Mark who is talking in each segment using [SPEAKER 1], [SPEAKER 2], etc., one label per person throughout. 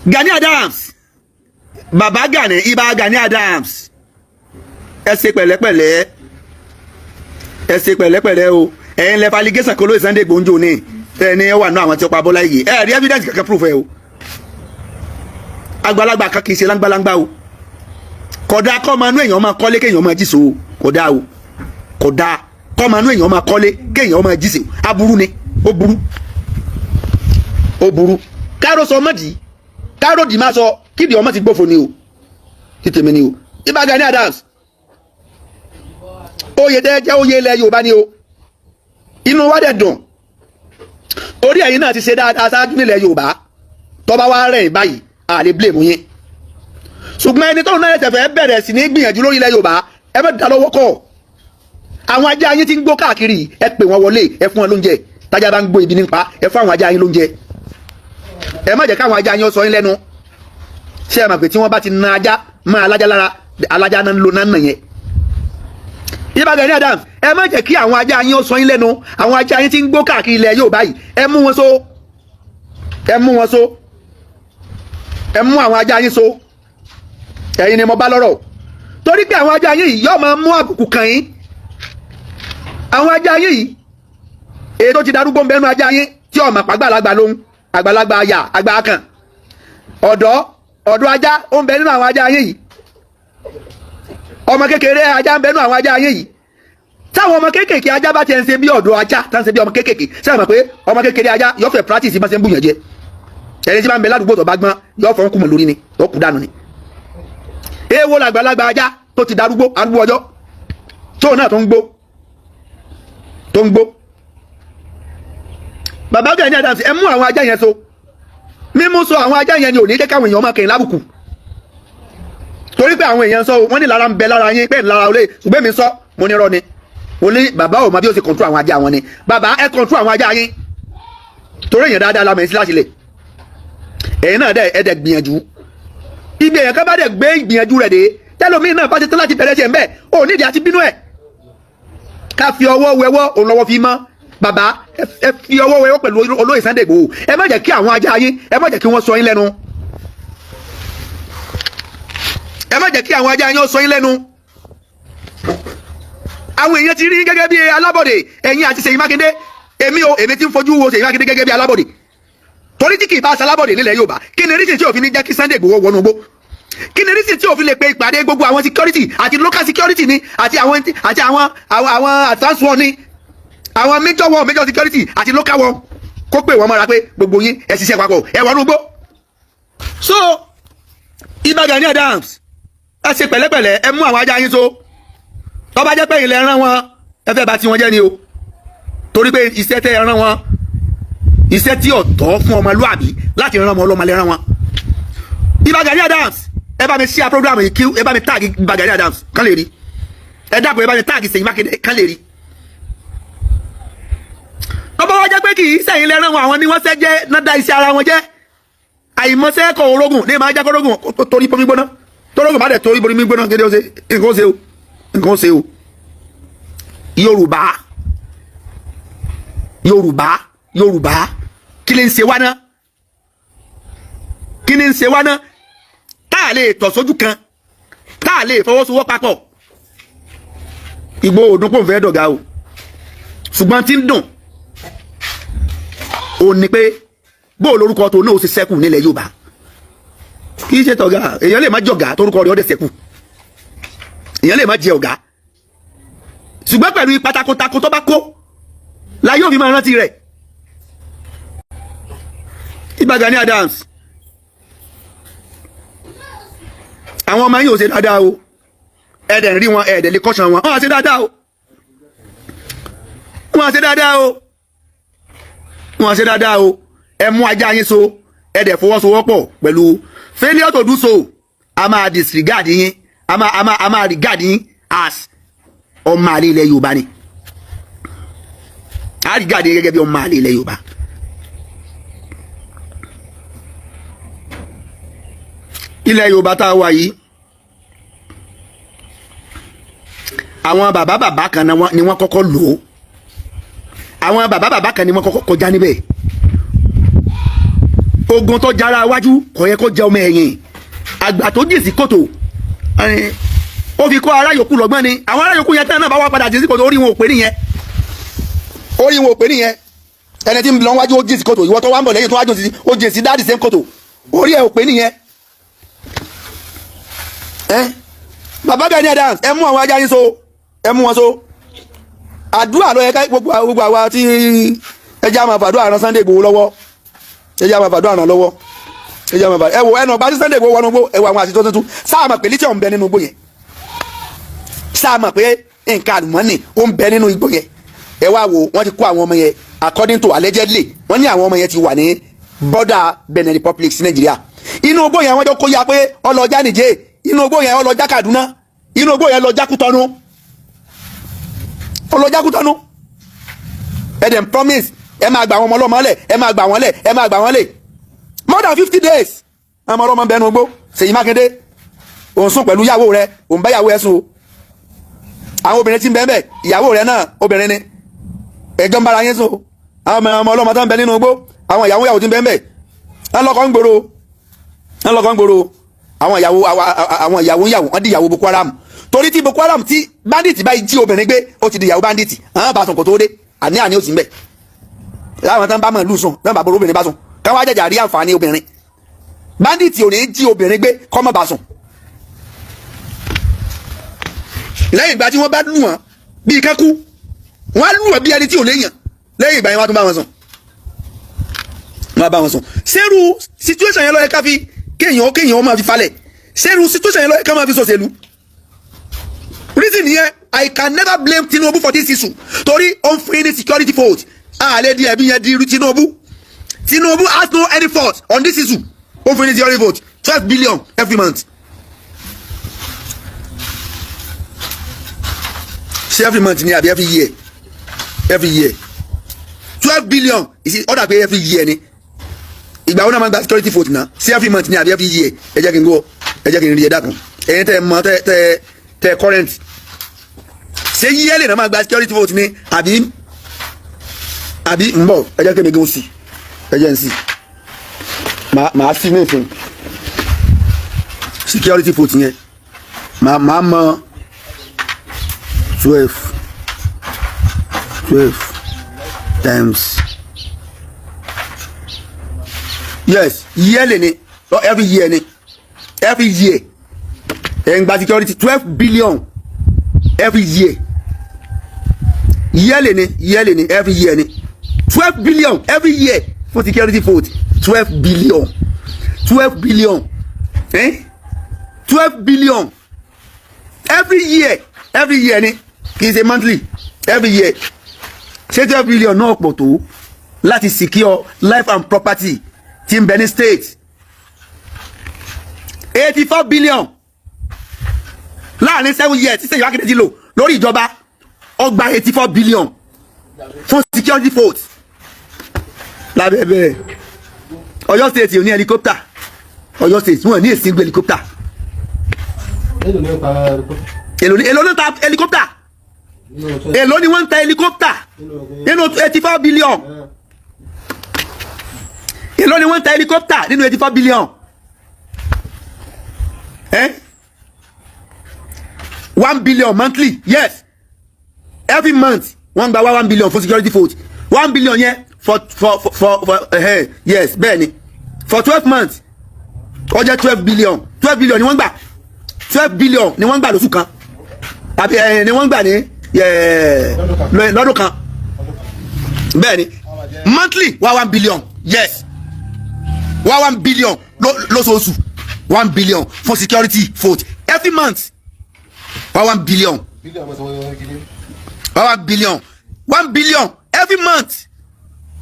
[SPEAKER 1] Gani Adams bàbá Gani Ìbà Gani Adams ẹ ṣe pẹ̀lẹ́pẹ̀lẹ́ o ẹ̀yin lẹ allegation kó lóye Sunday Igboho njó ní ẹni wà nù àwọn tí ó pa Bọ́lá Ìgè ẹ rí evidence kankan proof ẹ o àgbàlagbà kan kì í ṣe láńgbàláńgbà o kódà kọ́ máa nú èèyàn máa kọ́lé kéèyàn máa jíṣe o kódà o kódà kọ́ máa nú èèyàn máa kọ́lé kéèyàn máa jíṣe aburú ni ó burú káàró sọ mọ́dì káàró dì máa sọ kíbi ọmọ ti gbófo ni o títèmi ni o Ìbà Gani Adams oyè tẹ́ jẹ́ oyè ilẹ̀ Yorùbá ni o inú wa dẹ̀ dùn orí ẹ̀yin náà ti ṣe dáadáa ṣáájú nílẹ̀ Yorùbá tọ́ba wa rẹ̀ báyìí a lè blame yín ṣùgbọ́n ẹni tó ń náà tẹ̀fẹ́ bẹ̀rẹ̀ sí ní gbìyànjú lórí ilẹ̀ Yorùbá ẹ má dá lọ́wọ́ kọ́ àwọn ajá yín ti ń gbó káàkiri ẹ pè wọ́n wọlé ẹ fún wọn lóúnjẹ tájà bá ń gbó ibi nípa ẹ fún àwọn ajá yín lóúnjẹ ẹ má jẹ́ káwọn ajá yín sọ yín lẹ́nu ṣé ẹ mọ̀ pé tí wọ́n bá ti na ajá máa alájá lára alájá náà ń lo náà nìyẹn Ìbà Gani Adams ẹ má jẹ́ kí àwọn ajá yín sọ yín lẹ́nu àwọn ajá yín ti ń gbó káàkiri ilẹ̀ Yorùbá yìí ẹ mú wọn so ẹ mú àwọn ajá yín so ẹ̀yin ni mo bá lọ́rọ̀ torí pé àwọn ajá yín yìí yóò máa mú àbùkù kàn yín àwọn ajá yín yìí èyí tó ti darúgbó ń bẹnu ajá yín tí ọmọ àgbàlagbà lóhun àgbàlagbà àyà àgbà kan ọ̀dọ́ ajá ó ń bẹ nínú àwọn ajá yín yìí ọmọ kékeré ajá ń bẹ nínú àwọn ajá yín yìí táwọn ọmọ kéékèèké ajá bá ti ń ṣe bí ọ̀dọ́ ajá tá ń ṣe bí ọmọ kéékèèké sẹ́yìn mọ̀ pé ọmọ kékeré ajá yóò fẹ́ practice bá ṣe ń bùyàn jẹ ẹni tí bá ń bẹ ládùúgbò tó bá gbọ́n yóò fọ́n kùmọ̀ lórí ni yóò kú dànù ni èèwọ̀ làgbàlagbà ajá tó ti darúgbó arúgbó ọjọ́ tó náà tó ń gbó bàbá Gani Adams ẹ mú àwọn ajá yẹn so mímú so àwọn ajá yẹn ni ò ní jẹ́ káwọn èèyàn máa kẹ̀yìn lábùkù torí pé àwọn èèyàn sọ wọ́n ní lára ń bẹ lára yín bẹ́ẹ̀ lára olè ṣùgbọ́n mi sọ mo ní rọ ni mo ní bàbá ò mọ bí ó ṣe control àwọn ajá wọn ni bàbá ẹ control àwọn ajá yín torí èèyàn dáadáa lámọ̀ sí láti lè ẹ̀yin náà dẹ̀ ẹ̀dẹ̀ gbìyànjú ibi èèyàn kan bá dẹ̀ gbé ìgbìyànjú rẹ̀ dé tẹ́lómìn náà bá ṣe tán láti bẹ̀rẹ̀ ṣe ń bẹ̀ ò nídìí àti bínú ẹ̀ ká fi ọwọ́ wẹwọ́ òun lọ́wọ́ fi mọ́ bàbá ẹ fi ọwọ́ wẹwọ́ pẹ̀lú olóyè Sunday Igboho ẹ má jẹ́ kí àwọn ajá yín ẹ má jẹ́ kí wọ́n sọ yín lẹ́nu ẹ má jẹ́ kí àwọn ajá yín sọ yín lẹ́nu àwọn èèyàn ti rí gẹ́gẹ́ bí alábọ̀dé ẹ̀yin àti Ṣèyí Mákindé èmi ti ń fojú wo Ṣèyí Mákindé gẹ́gẹ́ bí alábọ̀dé torí tí kì í bá alábọ̀dé nílẹ̀ Yorùbá kí ni rísìn tí òfin ní jẹ́ kí Sunday Igboho wọnú igbó kí ni rísìn tí òfin lè pe ìpàdé gbogbo àwọn security àti local security ni àti àwọn advance one ni àwọn major security àti local one kó pè wọ́n mọ́ra pé gbogbo yín ẹ ṣiṣẹ́ papọ̀ ẹ wọnú igbó. So Ìbà Gani Adams ẹ ṣe pẹ̀lẹ́pẹ̀lẹ́ ẹ mú àwọn ajá yín so tó bá jẹ́ pé ilẹ̀ rán wọn ẹ fẹ́ bá tí wọ́n jẹ́ ni o torí pé iṣẹ́ tẹ́ ẹ rán wọn iṣẹ́ tí ọ̀tọ̀ fún ọmọlúàbí láti rán ọmọ ọlọ́mọ lẹ́rán wọn. Ìbà Gani Adams ẹ bá mi share program yìí kí ẹ bá mi tag Ìbà Gani Adams kán lè rí ẹ dàpọ̀ ẹ bá mi tag Ṣèyí Mákindé kán lè rí. ọba wa jẹ́ pé kì í sẹ́yìn lẹ́rán wọn àwọn ni wọ́n ṣẹ́ jẹ́ náà da iṣẹ́ ara wọn jẹ́ àìmọ́sẹ́ kọ̀ orógùn ní máa jẹ́ kórógùn torí bomi gbóná torógùn bá dẹ̀ torí bomi gbóná kéde ó ṣe nǹkan ó ṣe o Yorùbá kí ni ń ṣe wá ná tá a lè tọ̀ sójú kan tá a lè fọwọ́sowọ́ papọ̀ Ìgbòho òdùn pò ń fẹ́ dọ̀gá o ṣùgbọ́n tí ń dùn ó ní pé bóò lórúkọ tó náà ó ṣe sẹ́kù nílẹ̀ Yorùbá kì í ṣe tọ̀gá èèyàn lè má jọ̀gá torúkọ rẹ̀ ó dẹ̀ sẹ́kù èèyàn lè má jẹ ọ̀gá ṣùgbọ́n pẹ̀lú ipa takuntakun tó bá kó la yóò fi máa rántí rẹ̀. Ìbà Gani Adams àwọn ọmọ yìí ò ṣe dáadáa o ẹ̀ẹ́dẹ̀ ń rí wọn ẹ̀ẹ́dẹ̀ lè kọ́ṣàn wọn wọ́n á ṣe dáadáa o ẹ mú ajá yín so ẹ̀ẹ́dẹ̀ fọwọ́sowọ́pọ̀ pẹ̀lú failure to do so a máa disregard yín a máa regard yín as ọmọ àlè ilẹ̀ Yorùbá ni a regard yín gẹ́gẹ́ bí ọmọ àlè ilẹ̀ Yorùbá. Ilẹ̀ Yorùbá tá a wà yìí àwọn bàbá kan ni wọ́n kọ́kọ́ lò ó àwọn bàbá kan ni wọ́n kọ́kọ́ kọjá níbẹ̀ ogun tó jara wájú kò yẹ kó jẹ ọmọ ẹ̀yìn àgbà tó jìn sí kòtò ó fi kó ará yòókù lọ́gbọ́n ni àwọn ará yòókù yẹn tán náà bá wá padà jìn sí kòtò orí wọn ò pé nìyẹn ẹni tí ń lọ wájú ó jìn sí kòtò ìwọ tó wá ń bọ̀ lẹ́yìn tó wájú ó jìn sí dáàdì sẹ́m kòtò orí ẹ̀ ò pé nìyẹn bàbá Gani Adams ẹ mú àwọn ajá yín so ẹ mú wọn so àdúrà ló yẹ ká gbogbo àwa tí ẹjẹ́ àmà fàdúrà ran Sunday Igboho lọ́wọ́ ẹjẹ́ àmà fàdúrà ran lọ́wọ́ ẹjẹ́ àmà fàdúrà ẹwọ ẹnà bá sí Sunday Igboho wọnú gbó ẹwọ àwọn àti tuntun sáà mọ̀ pé lítìọ̀ ń bẹ nínú igbó yẹn sáà mọ̀ pé nǹkan àlùmọ́nì ó ń bẹ nínú igbó yẹn ẹ wá wo wọ́n ti kó àwọn ọmọ yẹn according to allegedly wọ́n ní àwọn ọmọ yẹn ti wà ní border Benin Republic sí Nàìjíríà inú igbó yẹn wọ́n jọ kó ya pé ọlọ́jà Nìjẹ̀ inú igbó yẹn ọlọ́jà Kaduna inú igbó yẹn lọ́jà Kútọ́nù ọlọ́jà Kútọ́nù ẹ̀dẹ̀ promise ẹ máa gbà àwọn ọmọ ọlọ́mọ lẹ̀ ẹ máa gbà wọ́n lẹ̀ ẹ máa gbà wọ́n lẹ̀ more than 50 days ọmọ ọlọ́mọ bẹnu gbó Ṣèyí Mákindé òun sùn pẹ̀lú ìyàwó rẹ òun bá ìyàwó ẹ sùn o àwọn obìnrin tí ń bẹ́ẹ̀ bẹ́ẹ̀ ìyàwó rẹ náà obìnrin ni ẹjọ́ ń bára yín sùn o àwọn ọmọ ọlọ́mọ tó ń bẹ nínú gbó àwọn ìyàwó tí ń bẹ́ẹ̀ bẹ́ẹ̀ ńlọkọ̀ ń gbòòrò àwọn ìyàwó wọ́n di ìyàwó Boko Haram torí tí Boko Haram tí bandit báyìí jí obìnrin gbé ó ti di ìyàwó bandit àwọn bá sùn kò tó dé àní ó sì ń bẹ̀ láwọn tán bá mọ̀ lù sùn náà bá borò obìnrin bá sùn káwọn ajẹ́jà rí àǹfààní obìnrin bandit ò ní jí obìnrin gbé kọ́ mọ́ bá sùn lẹ́yìn ìgbà tí wọ́n bá lù wọ́n bíi kẹ́kú wọ́n á lù wọ́n bí ẹni tí ò léèyàn lẹ́yìn ìgbà yẹn wọ́n á tún bá wọn sùn sẹ́rù situation yẹn ló yẹ ká fi kéèyàn máa fi falẹ̀ sẹ́rù situation yẹn ló yẹ ká máa fi sọ̀sẹ̀lú reason yẹn I can never blame Tinubu for this issue torí ó ń fún ní security fault àlẹ́ di ẹ̀bí yẹn di Tinubu has no any fault on this issue ó ń fún ní security fault 12 billion every month ṣé every month ni àbí every year 12 billion ìsì ọ̀dà pé every year ni ìgbà wo náà máa gba security fault náà ṣé every month ni àbí every year ẹ jẹ́ kí n gbọ́ ẹ jẹ́ kí n rí ẹ dákun ẹ̀yin tẹ́ mọ tẹ́ current ṣé yearly náà máa gba security fault ni àbí ń bọ̀ ẹ jẹ́ kí mi gún sí ẹ jẹ́ n sí màá sí ní ìfún security fault yẹn màá mọ 12 times yes yearly ni every year and gba security 12 billion every year yearly ni every year ni 12 billion every year for security vote 12 billion 12 billion 12 billion every year ni kì í ṣe monthly every year ṣé 12 billion náà pọ̀ tó láti secure life and property tí ń bẹ ní state 84 billion láàrin 7 years tí Ṣèyí Mákindé ti lò lórí ìjọba ó gba 84 billion fún security vote lábẹ́bẹ́ Ọ̀yọ́ state ò ní helicopter Ọ̀yọ́ state wọn ní èsì gbé helicopter èlò ní ta helicopter èlò ni wọ́n ń ta helicopter nínú 84 billion èlò ni wọ́n ń ta helicopter nínú 84 billion 1 billion monthly yes every month wọ́n gba 1 billion for security vote 1 billion yẹn for yes bẹ́ẹ̀ ni for 12 months ó jẹ́ 12 billion ni wọ́n gbà 12 billion ni wọ́n gbà lóṣù kan àbí ni wọ́n gbà ní lọ́dún kan bẹ́ẹ̀ ni monthly 1 billion yes 1 billion lóṣooṣù 1 billion for security vote every month 1 billion 1 billion every month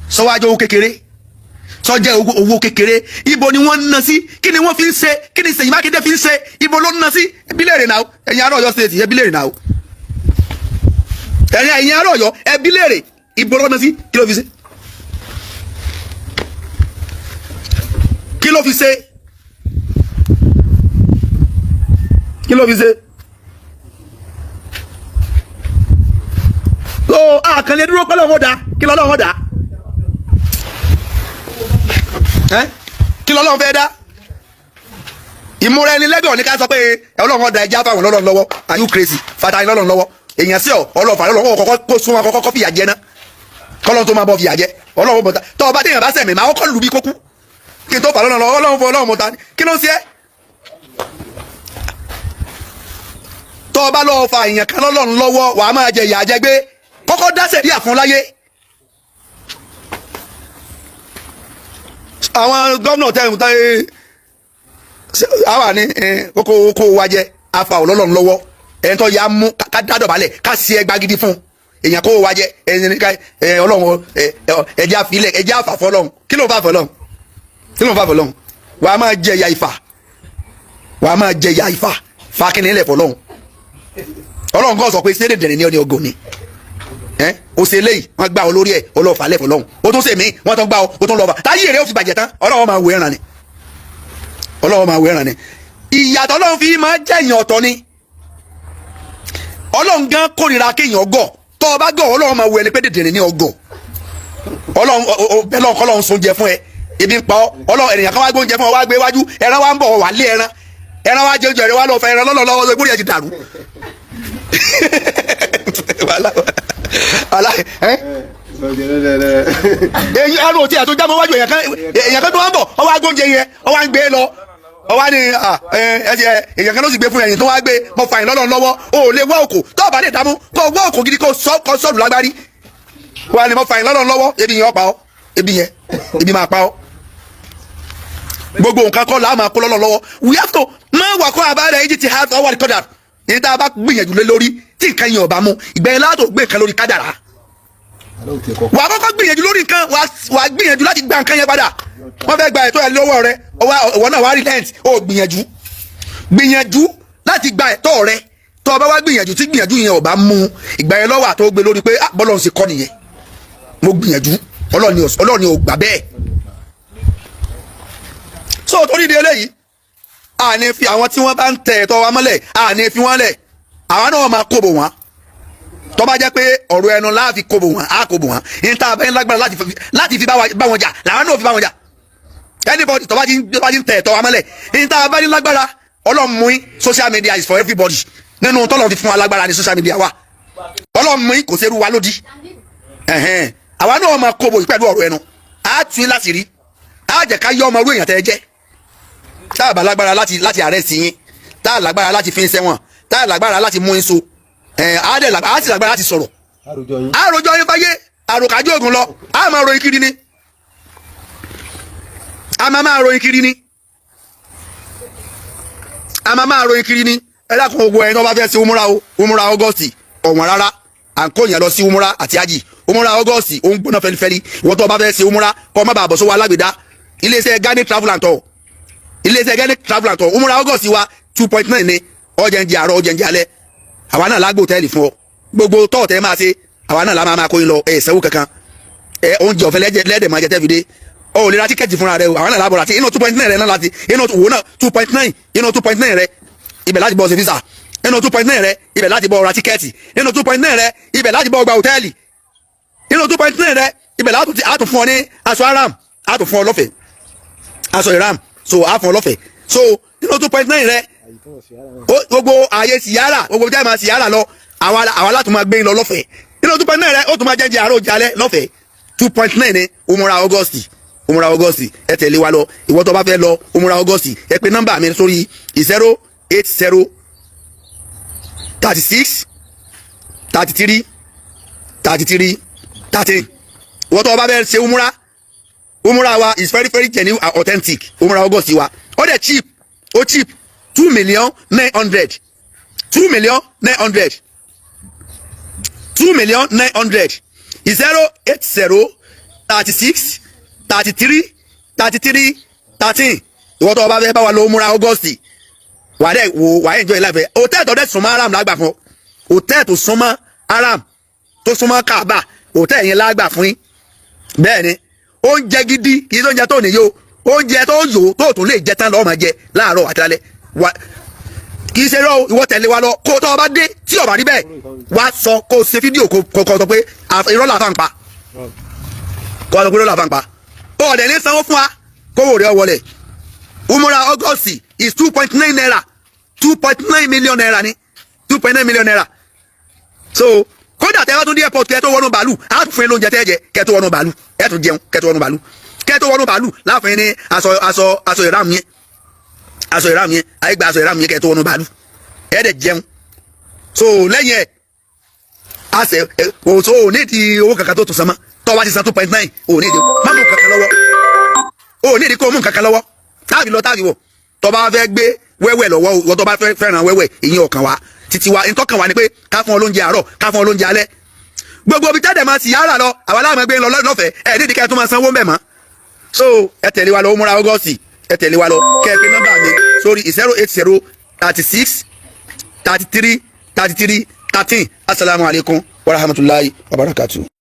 [SPEAKER 1] sọ wájú owó kékeré sọ jẹ́ owó kékeré ibo ni wọ́n ń ná sí kí ni wọ́n fi ń ṣe kí ni Ṣèyí Mákindé fi ń ṣe ibo ló ń ná sí ẹbí lèrè náà ẹ̀yin ará Ọ̀yọ́ state ẹbí lèrè náà ẹ̀yin ará Ọ̀yọ́ ẹbí lèrè ibo ló ń ná sí kí ló fi ṣe kí ló fi ṣe kí ló fi ṣe so àkànlẹ̀ dúró pẹ́lú ọmọdà kí lọ́lọ́ ọmọdà kí lọ́lọ́run fẹ́ dá ìmúra ẹni lẹ́gbẹ̀ẹ́ ní ká sọ pé ọlọ́run ọ̀dà ẹja fáwọn ọlọ́run lọ́wọ́ are you crazy fata ẹni lọ́lọ́run lọ́wọ́ èèyàn sí ọ ọlọ́fà lọ́wọ́ kọ́kọ́ kó sún wọn kọ́kọ́ fìyà jẹ ná kọ́lọ́run tó máa bọ́ fìyà jẹ ọlọ́run bọ̀tà tọ́ ọba téèyàn bá sẹ̀mí máa kọ́ lù bí kókú kí n tó fà lọ́nà lọ́wọ́ ọlọ́run fọ ọlọ́run mọ̀ta kí ló ń ṣe é tọ́ ọba lọ́wọ́ fa èèyàn kan lọ́lọ́run lọ́wọ́ wàá máa jẹ ìyà àjẹgbé kọ́kọ́ dáṣẹ̀ díà fún láyé àwọn gómìnà tẹ̀hún tẹ́ àwa ní kókó wa jẹ afa ọlọ́run lọ́wọ́ ẹni tó yà á mú ká dádọ̀bálẹ̀ ká sí ẹgbà gidi fún èèyàn kó wa jẹ ọlọ́run ẹ̀jẹ̀ àfilẹ̀ ẹ̀jẹ̀ àfàfọ́ ọlọ́run kí ló ń fà fọ́ ọlọ́run kí ló ń fà fọ́ ọlọ́run wà á máa jẹ ìyà ìfà wà á máa jẹ ìyà ìfà fa kí ni ilẹ̀ fọ́ ọlọ́run ọlọ́run kọ́ sọ pé ṣé dèdè ní ọgọ́ ni o ṣe léyìí wọ́n gbá ọ lórí ẹ̀ ọlọ́ọ̀fà lẹ́fọ̀ lọ́hùn o tún ṣe mí wọ́n tún gbá ọ o tún lọ́ọ̀fà táyé rẹ̀ ó fi bàjẹ́ tán ọlọ́wọ́ máa wò ẹ̀ràn ni ọlọ́wọ́ máa wò ẹ̀ràn ni ìyàtọ̀ ọlọ́run fi máa jẹ́ èèyàn ọ̀tọ̀ ni ọlọ́run gan kórìíra kéèyàn gọ̀ tọ́ ọ bá gọ̀ ọlọ́run máa wò ẹni pé dèdèrè ní ọgọ̀ ọlọ́run kọ́ lọ́run sóúnjẹ fún ẹ ebi ń pa ọ ọlọ́run ènìyàn kan wá gbóúnjẹ fún ọ wá gbé wájú ẹran wá ń bọ̀ wá lé ẹran wá jẹ oúnjẹ rẹ wá lọ fẹ ẹran lọ́lọ́lọ́wọ́ lórí ẹ̀ ti dàrú èyí àrùn òtí àtúntò jábọ̀ wájú èèyàn kan tó wá ń bọ̀ ọ wá gbóúnjẹ yẹn ọ wá ń gbé lọ ọ wá ní èèyàn kan ló sì gbé fún ẹ̀yìn tó wá gbé mọ fàyìn lọ́lọ́ lọ́wọ́ o ò lè wá òkò tó bá lè dààmú kó wá òkò gidi kó sọ́ọ̀lù lágbárí wá ní mọ fàyìn lọ́lọ́ lọ́wọ́ ebi yẹn ọ pa ọ ebi máa pa ọ gbogbo nǹkan kọ́ làá máa kó lọ́lọ́ lọ́wọ́ we have to máa wà kọ́ àbáyé èyí ti have ọwọ́ àdìkọ́dà ní tá a bá gbìyànjú lé lórí tí nǹkan yẹn ọba mú ìgbẹ́yìn látò gbé nǹkan lórí kádàrá wà á kọ́kọ́ gbìyànjú lórí nǹkan wà á gbìyànjú láti gba nǹkan yẹn padà wọ́n fẹ́ gba ẹ̀tọ́ ẹ̀ lọ́wọ́ rẹ ọwọ́ náà wà á relent ó gbìyànjú láti gba ẹ̀tọ́ rẹ tó o bá wá gbìyànjú tí gbìyànjú yẹn ọba mú ìgbẹ́yìn lọ́wọ́ àtọ́ gbé lórí pé bọ́lọ̀ ń ṣe kọ́ nìyẹn mo gbìyànjú ọlọ́ọ̀ni ò gbà bẹ́ẹ̀ so torí di eléyìí àní fi àwọn tí wọ́n bá ń tẹ̀ ẹ̀tọ́ wa mọ́lẹ̀ àní fi wọ́n lẹ̀ àwọn náà máa kóbò wọn tó bá jẹ́ pé ọ̀rọ̀ ẹnu láàfi kóbò wọn á kóbò wọn ní tá a bá ń lágbára láti fi bá wọn jà làwọn náà fi bá wọn jà anybody tó bá ti ń tẹ̀ ẹ̀tọ́ wa mọ́lẹ̀ ní tá a bá ní lágbára ọlọ́mú social media is for everybody nínú tọ́lọ́ fi fún wa lágbára ní social media wa ọlọ́mú kò ṣerú wa lódì àwa náà máa kóbò pẹ̀lú ọ̀rọ̀ ẹnu á tún láti rí á jẹ́ ká yọ ọmọ orú èèyàn tẹ́ jẹ́ tá a bá lágbára láti arrest yín tá a lágbára láti fi ń sẹ́wọ̀n tá a lágbára láti mú yín so á sì lágbára láti sọ̀rọ̀ àròjọ yín fáyé àròkájú ògùn lọ á máa ròyìn kiri ni a máa ròyìn kiri ni ẹ dákun ogun ẹni tó bá fẹ́ ṣe umura August ọ̀wọ́n rárá à ń kó yẹn lọ sí umura àti ají umura August òun gbóná fẹlifẹli ìwọ́n tó bá fẹ́ ṣe umura kọ́ má bàa bọ̀ sówó alágbèdá iléeṣẹ́ Ghana travel and tour iléeṣẹ́ Ghana travel and tour umura August wa 2.9 ni ọ̀jẹ̀ǹjẹ̀ àárọ̀ ọ̀jẹ̀ǹjẹ̀ alẹ́ àwa náà lágbó tẹ́lì fún ọ gbogbo tọ́ọ̀tẹ́ máa ṣe àwa náà la máa kó yín lọ ṣẹ́wó kankan oúnjẹ ọ̀fẹ́ lẹ́dẹ̀ máa jẹ tẹ́fìdé ọ ò lè ra tíkẹ́ẹ̀tì fúnra rẹ o àwọn náà lábọ̀ láti inú 2.9 rẹ náà láti inú wò náà 2.9 rẹ ibẹ̀ láti bọ́ ṣe visa inú 2.9 rẹ ibẹ̀ láti bọ́ ra tíkẹ́ẹ̀tì inú 2.9 rẹ ibẹ̀ láti bọ́ gba hòtẹ́ẹ̀lì inú 2.9 rẹ ibẹ̀ láti àtún fún ọ ní aṣọ aram àtún fún ọ lọ́fẹ̀ẹ́ aṣọ ìram so àfún ọ lọ́fẹ̀ẹ́ so inú 2.9 rẹ gbogbo ààyè síyára gbogbo jẹ́ máa síyára lọ àwa láti máa gbé lọ lọ́fẹ̀ẹ́ inú 2.9 rẹ ó tún máa jẹ́ àárọ̀ jalẹ́ lọ́fẹ̀ẹ́ 2.9 ni umura August ẹ tẹ̀lé wa lọ ìwọ tó bá fẹ́ lọ umura August ẹ pè nọ́mbà mi sórí 080 36 33 33 13 ìwọ tó bá fẹ́ ṣe umura wa is very very genuine and authentic umura August wa ó dẹ̀ cheap 2,900,000 2,900,000 2,900,000 080 36 33 33 13 ìwọ́n tó bá fẹ́ bá wa lọ múra August wà á enjoy life hòtẹ́ẹ̀lì tó dẹ̀ súnmọ́ aram lágbà fún hòtẹ́ẹ̀lì tó súnmọ́ aram tó súnmọ́ kaaba hòtẹ́ẹ̀lì yẹn lágbà fún yín bẹ́ẹ̀ ni oúnjẹ gidi kì í tó oúnjẹ tó níyó oúnjẹ tó yò tó tún lè jẹ tán lọ́ọ́ máa jẹ láàárọ̀ àti alẹ́ kì í ṣe rọ ìwọ tẹ̀lé wa lọ kó tó o bá dé tí o bá rí bẹ́ẹ̀ wá sọ kó o ṣe fídíò kó sọ pé irọ́ làfà ń pa kó o sọ pé irọ́ làfà ń pa ó ọ̀dẹ̀ ní sanwó fún wa kówó rẹ̀ wọlé. Umura August is 2.9 naira. 2.9 million naira ni. 2.9 million naira. So kódà tẹ́ wá tún dé airport kẹ́ tó wọnú bàálù á tún fún yín lóúnjẹ tẹ́ jẹ kẹ́ tó wọnú bàálù ẹ tún jẹun kẹ́ tó wọnú bàálù láàfin yín ní aṣọ ìram yẹn ayé gba aṣọ ìram yẹn kẹ́ tó wọnú bàálù ẹ dẹ̀ jẹun. So lẹ́yìn ẹ̀ àṣẹ òtò ò ní di owó kankan tó tún san mọ́ tọ́ wá ti san 2.9 ò ní di má mú kankan lọ́wọ́ ò ní di kó mú kankan lọ́wọ́ táàbì lọ táàbì wọ̀ tọ́ bá fẹ́ gbé wẹ́wẹ́ lọ́wọ́ wọ́n tọ́ bá fẹ́ràn wẹ́wẹ́ ìyẹn ọ̀kan wa títí wa ìtọ́kàn wa ni pé ká fún ọ lóúnjẹ àárọ̀ ká fún ọ lóúnjẹ alẹ́ gbogbo ibi tẹ́lẹ̀ máa sì yára lọ àwa láwọn gbé lọ lọ́fẹ̀ẹ́ ẹ̀ nídìí kẹ́ tó máa sanwó mbẹ̀ mọ́. So ẹ tẹ̀lé wa lọ Umura August ẹ tẹ̀lé wa lọ kẹ́ ẹ pé nọ́mbà mi sórí 080 36 33 33 13. Assalamu alaikum wa rahmatullahi wa barakatuh.